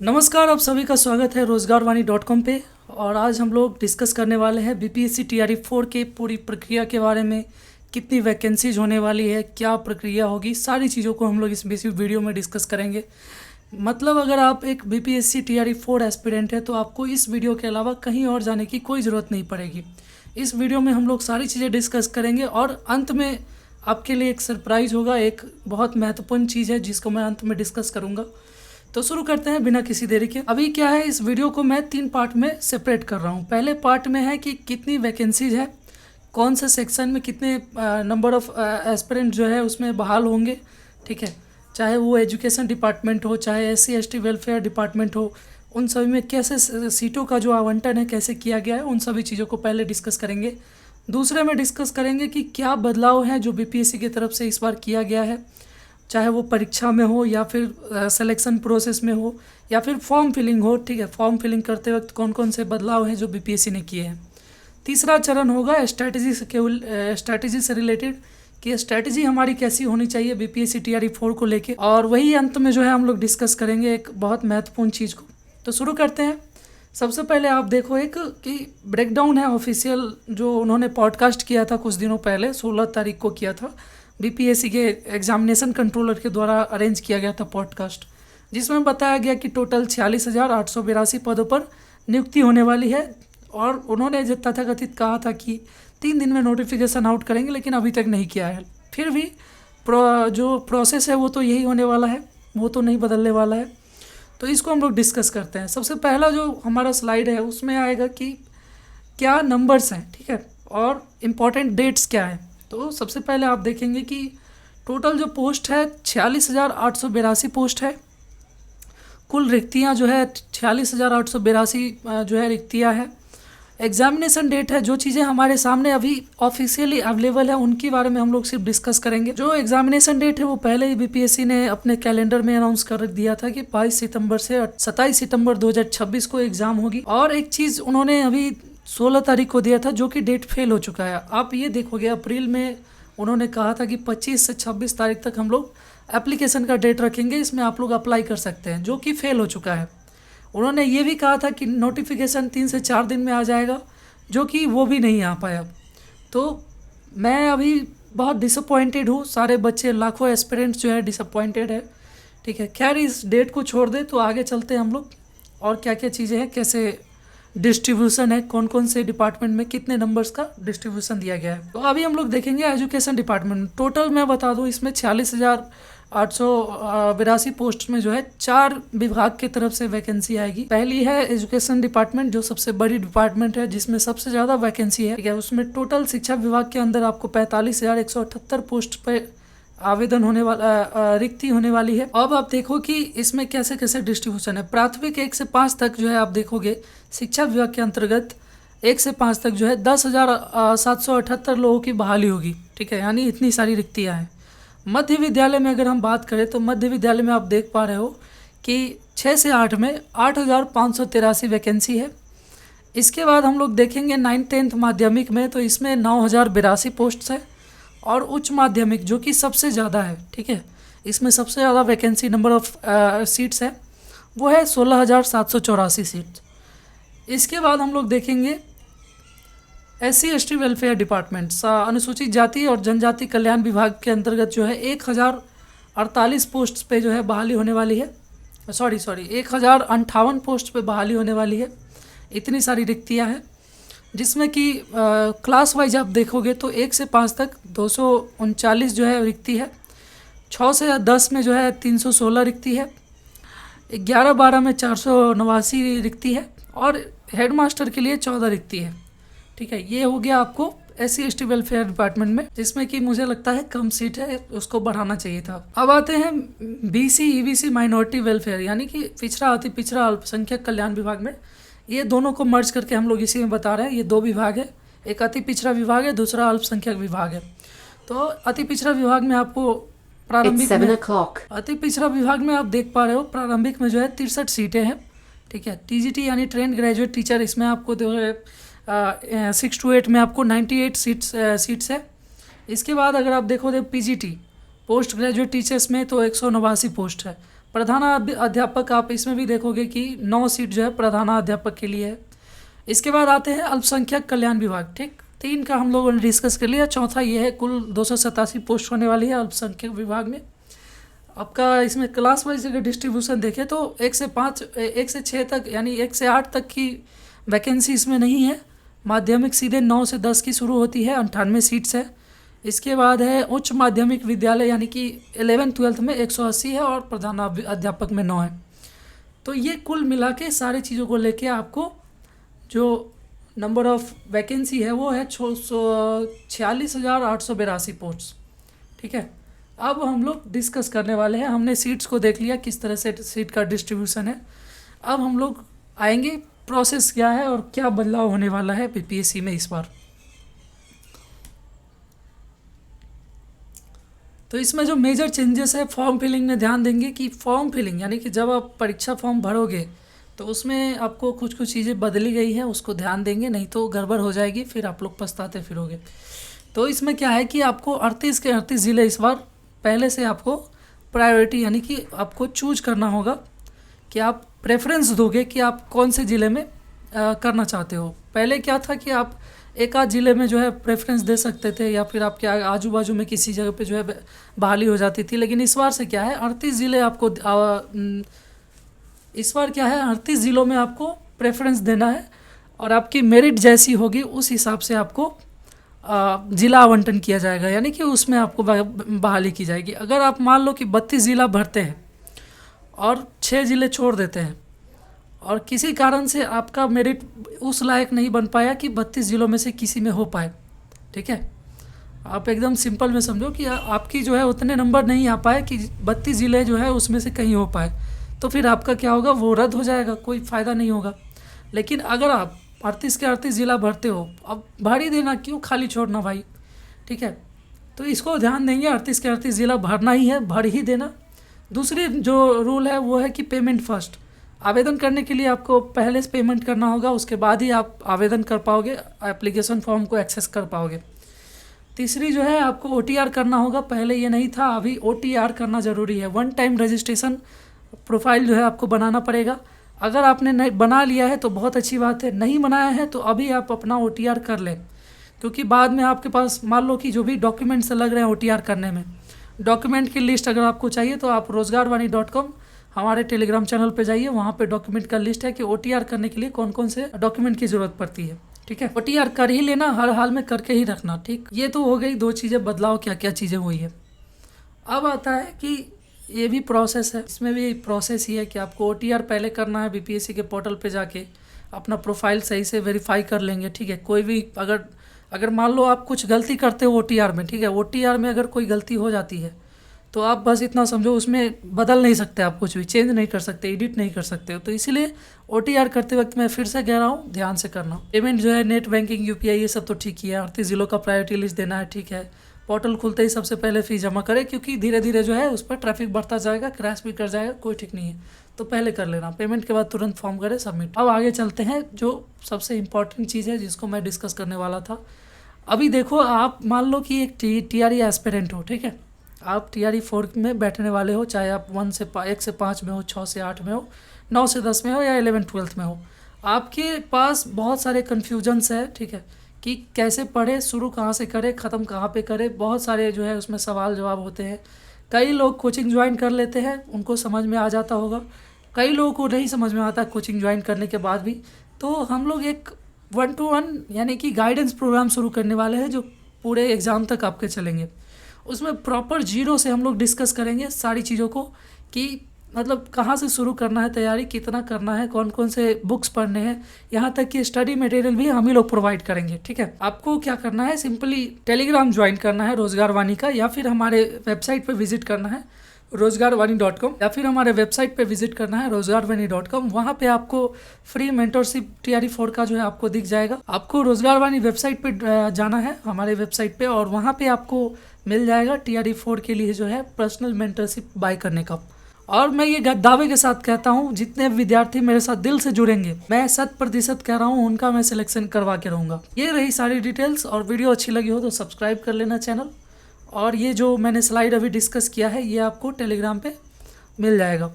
नमस्कार, आप सभी का स्वागत है रोजगारवाणी.com पे। और आज हम लोग डिस्कस करने वाले हैं बीपीएससी टीआरई 4 के पूरी प्रक्रिया के बारे में। कितनी वैकेंसीज होने वाली है, क्या प्रक्रिया होगी, सारी चीज़ों को हम लोग इस बेसिक वीडियो में डिस्कस करेंगे। मतलब अगर आप एक बीपीएससी टीआरई 4 एस्पिरेंट है तो आपको इस वीडियो के अलावा कहीं और जाने की कोई ज़रूरत नहीं पड़ेगी। इस वीडियो में हम लोग सारी चीज़ें डिस्कस करेंगे और अंत में आपके लिए एक सरप्राइज़ होगा, एक बहुत महत्वपूर्ण चीज़ है जिसको मैं अंत में डिस्कस करूँगा। तो शुरू करते हैं बिना किसी देरी के। अभी क्या है, इस वीडियो को मैं 3 पार्ट में सेपरेट कर रहा हूँ। पहले पार्ट में है कि कितनी वैकेंसीज है, कौन से सेक्शन में कितने नंबर ऑफ एस्पिरेंट जो है उसमें बहाल होंगे, ठीक है। चाहे वो एजुकेशन डिपार्टमेंट हो, चाहे एससी एसटी वेलफेयर डिपार्टमेंट हो, उन सभी में कैसे सीटों का जो आवंटन है कैसे किया गया है, उन सभी चीज़ों को पहले डिस्कस करेंगे। दूसरे में डिस्कस करेंगे कि क्या बदलाव है जो बीपीएससी की तरफ से इस बार किया गया है, चाहे वो परीक्षा में हो या फिर सिलेक्शन प्रोसेस में हो या फिर फॉर्म फिलिंग हो, ठीक है। फॉर्म फिलिंग करते वक्त कौन कौन से बदलाव हैं जो बीपीएससी ने किए हैं। तीसरा चरण होगा स्ट्रैटेजी से रिलेटेड कि स्ट्रैटेजी हमारी कैसी होनी चाहिए बीपीएससी टीआरई 4 को लेके। और वही अंत में जो है हम लोग डिस्कस करेंगे एक बहुत महत्वपूर्ण चीज़ को। तो शुरू करते हैं। सबसे पहले आप देखो एक कि ब्रेकडाउन है ऑफिशियल जो उन्होंने पॉडकास्ट किया था कुछ दिनों पहले, 16 तारीख को किया था। बीपीएससी के एग्जामिनेशन कंट्रोलर के द्वारा अरेंज किया गया था पॉडकास्ट, जिसमें बताया गया कि टोटल 46,882 पदों पर नियुक्ति होने वाली है। और उन्होंने जो तथाकथित कहा था कि 3 दिन में नोटिफिकेशन आउट करेंगे, लेकिन अभी तक नहीं किया है। फिर भी जो प्रोसेस है वो तो यही होने वाला है, वो तो नहीं बदलने वाला है। तो इसको हम लोग डिस्कस करते हैं। सबसे पहला जो हमारा स्लाइड है उसमें आएगा कि क्या नंबर्स हैं, ठीक है, और इम्पॉर्टेंट डेट्स क्या है। तो सबसे पहले आप देखेंगे कि टोटल जो पोस्ट है 46,882 पोस्ट है। कुल रिक्तियां जो है 46,882 जो है रिक्तियां है। एग्जामिनेशन डेट है, जो चीज़ें हमारे सामने अभी ऑफिशियली अवेलेबल है उनके बारे में हम लोग सिर्फ डिस्कस करेंगे। जो एग्जामिनेशन डेट है वो पहले ही बीपीएससी ने अपने कैलेंडर में अनाउंस कर दिया था कि 22 सितंबर से 27 सितंबर 2026 को एग्ज़ाम होगी। और एक चीज़ उन्होंने अभी 16 तारीख को दिया था जो कि डेट फेल हो चुका है। आप ये देखोगे अप्रैल में उन्होंने कहा था कि 25 से 26 तारीख तक हम लोग एप्लीकेशन का डेट रखेंगे, इसमें आप लोग अप्लाई कर सकते हैं, जो कि फेल हो चुका है। उन्होंने ये भी कहा था कि नोटिफिकेशन 3 से 4 दिन में आ जाएगा, जो कि वो भी नहीं आ पाया। तो मैं अभी बहुत डिसअपॉइंटेड हूँ, सारे बच्चे लाखों एस्पिरेंट्स जो है डिसअपॉइंटेड है, ठीक है। खैर इस डेट को छोड़ दे, तो आगे चलते हैं हम लोग और क्या क्या चीज़ें हैं, कैसे डिस्ट्रीब्यूशन है, कौन कौन से डिपार्टमेंट में कितने नंबर्स का डिस्ट्रीब्यूशन दिया गया है। तो अभी हम लोग देखेंगे एजुकेशन डिपार्टमेंट। टोटल मैं बता दूं इसमें 46,882 पोस्ट में जो है 4 विभाग की तरफ से वैकेंसी आएगी। पहली है एजुकेशन डिपार्टमेंट, जो सबसे बड़ी डिपार्टमेंट है जिसमें सबसे ज़्यादा वैकेंसी है, ठीक है। उसमें टोटल शिक्षा विभाग के अंदर आपको 45,178 पोस्ट पे आवेदन होने वाला, रिक्ति होने वाली है। अब आप देखो कि इसमें कैसे कैसे डिस्ट्रीब्यूशन है। प्राथमिक 1 से 5 तक जो है आप देखोगे शिक्षा विभाग के अंतर्गत 1 से 5 तक जो है 10,778 लोगों की बहाली होगी, ठीक है, यानी इतनी सारी रिक्तियाँ हैं। मध्य विद्यालय में अगर हम बात करें तो मध्य विद्यालय में आप देख पा रहे हो कि 6 से 8 में 8,583 वैकेंसी है। इसके बाद हम लोग देखेंगे 9th-10th माध्यमिक में, तो इसमें 9,082 पोस्ट है। और उच्च माध्यमिक जो कि सबसे ज़्यादा है, ठीक है, इसमें सबसे ज़्यादा वैकेंसी नंबर ऑफ सीट्स है वो है 16,784 सीट्स। इसके बाद हम लोग देखेंगे एससी एसटी वेलफेयर डिपार्टमेंट, अनुसूचित जाति और जनजाति कल्याण विभाग के अंतर्गत जो है 1,048 पोस्ट पे जो है बहाली होने वाली है। 1,058 पोस्ट पे बहाली होने वाली है। इतनी सारी रिक्तियाँ हैं, जिसमें कि क्लास वाइज आप देखोगे तो 1 से 5 तक 239 जो है रिक्ति है। 6 से 10 में जो है 316 रिक्ति है। 11-12 में 489 रिक्ति है। और हेडमास्टर के लिए 14 रिक्ति है, ठीक है। ये हो गया आपको एससी एसटी वेलफेयर डिपार्टमेंट में, जिसमें कि मुझे लगता है कम सीट है, उसको बढ़ाना चाहिए था। अब आते हैं बीसी ईबीसी माइनॉरिटी वेलफेयर, यानी कि पिछड़ा अति पिछड़ा अल्पसंख्यक कल्याण विभाग में। ये दोनों को मर्ज करके हम लोग इसी में बता रहे हैं। ये 2 विभाग है, एक अति पिछड़ा विभाग है, दूसरा अल्पसंख्यक विभाग है। तो अति पिछड़ा विभाग में आपको प्रारंभिक अति पिछड़ा विभाग में आप देख पा रहे हो प्रारंभिक में जो है 63 सीटें हैं, ठीक है। टीजीटी यानी ट्रेंड ग्रेजुएट टीचर, इसमें आपको जो है 6 to 8 में आपको 98 सीट्स है। इसके बाद अगर आप देखो पीजीटी पोस्ट ग्रेजुएट टीचर्स में तो 189 पोस्ट है। अध्यापक आप इसमें भी देखोगे कि 9 सीट जो है प्रधानाध्यापक के लिए है। इसके बाद आते हैं अल्पसंख्यक कल्याण विभाग। ठीक, 3 का हम लोगों ने डिस्कस कर लिया। चौथा ये है, कुल 287 पोस्ट होने वाली है अल्पसंख्यक विभाग में। आपका इसमें क्लास वाइज अगर डिस्ट्रीब्यूशन देखें तो 1 से 6 तक, यानी 1 से 8 तक की वैकेंसी इसमें नहीं है। माध्यमिक सीधे 9 से 10 की शुरू होती है, 98 सीट्स है। इसके बाद है उच्च माध्यमिक विद्यालय, यानी कि 11th-12th में 180 है और प्रधान अध्यापक में 9 है। तो ये कुल मिला के सारी चीज़ों को लेके आपको जो नंबर ऑफ वैकेंसी है वो है 46,882 पोस्ट। ठीक है, अब हम लोग डिस्कस करने वाले हैं। हमने सीट्स को देख लिया, किस तरह से सीट का डिस्ट्रीब्यूशन है। अब हम लोग आएंगे प्रोसेस क्या है और क्या बदलाव होने वाला है बीपीएससी में इस बार। तो इसमें जो मेजर चेंजेस है, फॉर्म फिलिंग में ध्यान देंगे कि फॉर्म फिलिंग, यानी कि जब आप परीक्षा फॉर्म भरोगे तो उसमें आपको कुछ चीज़ें बदली गई है, उसको ध्यान देंगे, नहीं तो गड़बड़ हो जाएगी, फिर आप लोग पछताते फिरोगे। तो इसमें क्या है कि आपको 38 के 38 ज़िले इस बार पहले से आपको प्रायोरिटी, यानी कि आपको चूज करना होगा कि आप प्रेफरेंस दोगे कि आप कौन से ज़िले में करना चाहते हो। पहले क्या था कि आप एक आध ज़िले में जो है प्रेफरेंस दे सकते थे, या फिर आपके आजू बाजू में किसी जगह पे जो है बहाली हो जाती थी। लेकिन इस बार से क्या है, 38 ज़िले आपको इस बार क्या है 38 ज़िलों में आपको प्रेफरेंस देना है, और आपकी मेरिट जैसी होगी उस हिसाब से आपको ज़िला आवंटन किया जाएगा, यानी कि उसमें आपको बहाली की जाएगी। अगर आप मान लो कि 32 ज़िला भरते हैं और 6 ज़िले छोड़ देते हैं, और किसी कारण से आपका मेरिट उस लायक नहीं बन पाया कि 32 ज़िलों में से किसी में हो पाए, ठीक है, आप एकदम सिंपल में समझो कि आपकी जो है उतने नंबर नहीं आ पाए कि 32 ज़िले जो है उसमें से कहीं हो पाए, तो फिर आपका क्या होगा, वो रद्द हो जाएगा, कोई फ़ायदा नहीं होगा। लेकिन अगर आप 38 के 38 ज़िला भरते हो, अब भर ही देना, क्यों खाली छोड़ना भाई, ठीक है। तो इसको ध्यान देंगे, 38 के 38 ज़िला भरना ही है, भर ही देना। दूसरी जो रूल है वो है कि पेमेंट फर्स्ट। आवेदन करने के लिए आपको पहले से पेमेंट करना होगा, उसके बाद ही आप आवेदन कर पाओगे, एप्लीकेशन फॉर्म को एक्सेस कर पाओगे। तीसरी जो है, आपको OTR करना होगा। पहले ये नहीं था, अभी OTR करना ज़रूरी है। 1 टाइम रजिस्ट्रेशन प्रोफाइल जो है आपको बनाना पड़ेगा। अगर आपने नहीं बना लिया है तो बहुत अच्छी बात है, नहीं बनाया है तो अभी आप अपना OTR कर लें, क्योंकि बाद में आपके पास मान लो कि जो भी डॉक्यूमेंट्स लग रहे हैं OTR करने में, डॉक्यूमेंट की लिस्ट अगर आपको चाहिए तो आप rozgarwani.com हमारे टेलीग्राम चैनल पे जाइए, वहाँ पे डॉक्यूमेंट का लिस्ट है कि OTR करने के लिए कौन कौन से डॉक्यूमेंट की ज़रूरत पड़ती है, ठीक है। OTR कर ही लेना, हर हाल में करके ही रखना, ठीक। ये तो हो गई 2 चीज़ें, बदलाव क्या क्या चीज़ें हुई है। अब आता है कि ये भी प्रोसेस है, इसमें भी प्रोसेस ही है कि आपको OTR पहले करना है। बीपीएससी के पोर्टल पे जाके अपना प्रोफाइल सही से वेरीफाई कर लेंगे, ठीक है। कोई भी अगर मान लो आप कुछ गलती करते हो OTR में, ठीक है, OTR में अगर कोई गलती हो जाती है तो आप बस इतना समझो, उसमें बदल नहीं सकते, आप कुछ भी चेंज नहीं कर सकते, एडिट नहीं कर सकते हो। तो इसीलिए OTR करते वक्त मैं फिर से कह रहा हूँ, ध्यान से करना। पेमेंट जो है, नेट बैंकिंग, UPI, ये सब तो ठीक ही है। 38 ज़िलों का प्रायोरिटी लिस्ट देना है, ठीक है। पोर्टल खुलते ही सबसे पहले फ़ीस जमा करें, क्योंकि धीरे धीरे जो है उस पर ट्रैफिक बढ़ता जाएगा, क्रैश भी कर जाएगा, कोई ठीक नहीं है, तो पहले कर लेना। पेमेंट के बाद तुरंत फॉर्म करें, सबमिट। अब आगे चलते हैं, जो सबसे इम्पॉर्टेंट चीज़ है जिसको मैं डिस्कस करने वाला था। अभी देखो, आप मान लो कि एक TRE एस्पिरेंट हो, ठीक है, आप TRE 4 में बैठने वाले हो, चाहे आप 1 से 5 में हो, 6 से 8 में हो, 9 से 10 में हो, या 11th-12th में हो। आपके पास बहुत सारे कन्फ्यूजन्स है, ठीक है, कि कैसे पढ़े, शुरू कहाँ से करें, ख़त्म कहाँ पे करें। बहुत सारे जो है उसमें सवाल जवाब होते हैं। कई लोग कोचिंग ज्वाइन कर लेते हैं, उनको समझ में आ जाता होगा, कई लोगों को नहीं समझ में आता कोचिंग ज्वाइन करने के बाद भी। तो हम लोग एक 1-to-1 यानी कि गाइडेंस प्रोग्राम शुरू करने वाले हैं, जो पूरे एग्ज़ाम तक आपके चलेंगे। उसमें प्रॉपर जीरो से हम लोग डिस्कस करेंगे सारी चीज़ों को, कि मतलब कहाँ से शुरू करना है तैयारी, कितना करना है, कौन कौन से बुक्स पढ़ने हैं, यहाँ तक कि स्टडी मटेरियल भी हम ही लोग प्रोवाइड करेंगे, ठीक है। आपको क्या करना है, सिंपली टेलीग्राम ज्वाइन करना है रोजगारवाणी का, या फिर हमारे वेबसाइट पे विजिट करना है rozgarwani.com, या फिर हमारे वेबसाइट पे विजिट करना है rozgarwani.com। वहाँ पे आपको फ्री मेंटरशिप TRE 4 का जो है आपको दिख जाएगा। आपको रोजगारवाणी वेबसाइट पे जाना है, हमारे वेबसाइट पे, और वहाँ पे आपको मिल जाएगा TRE 4 के लिए जो है पर्सनल मेंटरशिप बाय करने का। और मैं ये दावे के साथ कहता हूँ, जितने विद्यार्थी मेरे साथ दिल से जुड़ेंगे, मैं 100% कह रहा हूँ, उनका मैं सिलेक्शन करवा के रहूँगा। ये रही सारी डिटेल्स, और वीडियो अच्छी लगी हो तो सब्सक्राइब कर लेना चैनल। और ये जो मैंने स्लाइड अभी डिस्कस किया है, ये आपको टेलीग्राम पे मिल जाएगा।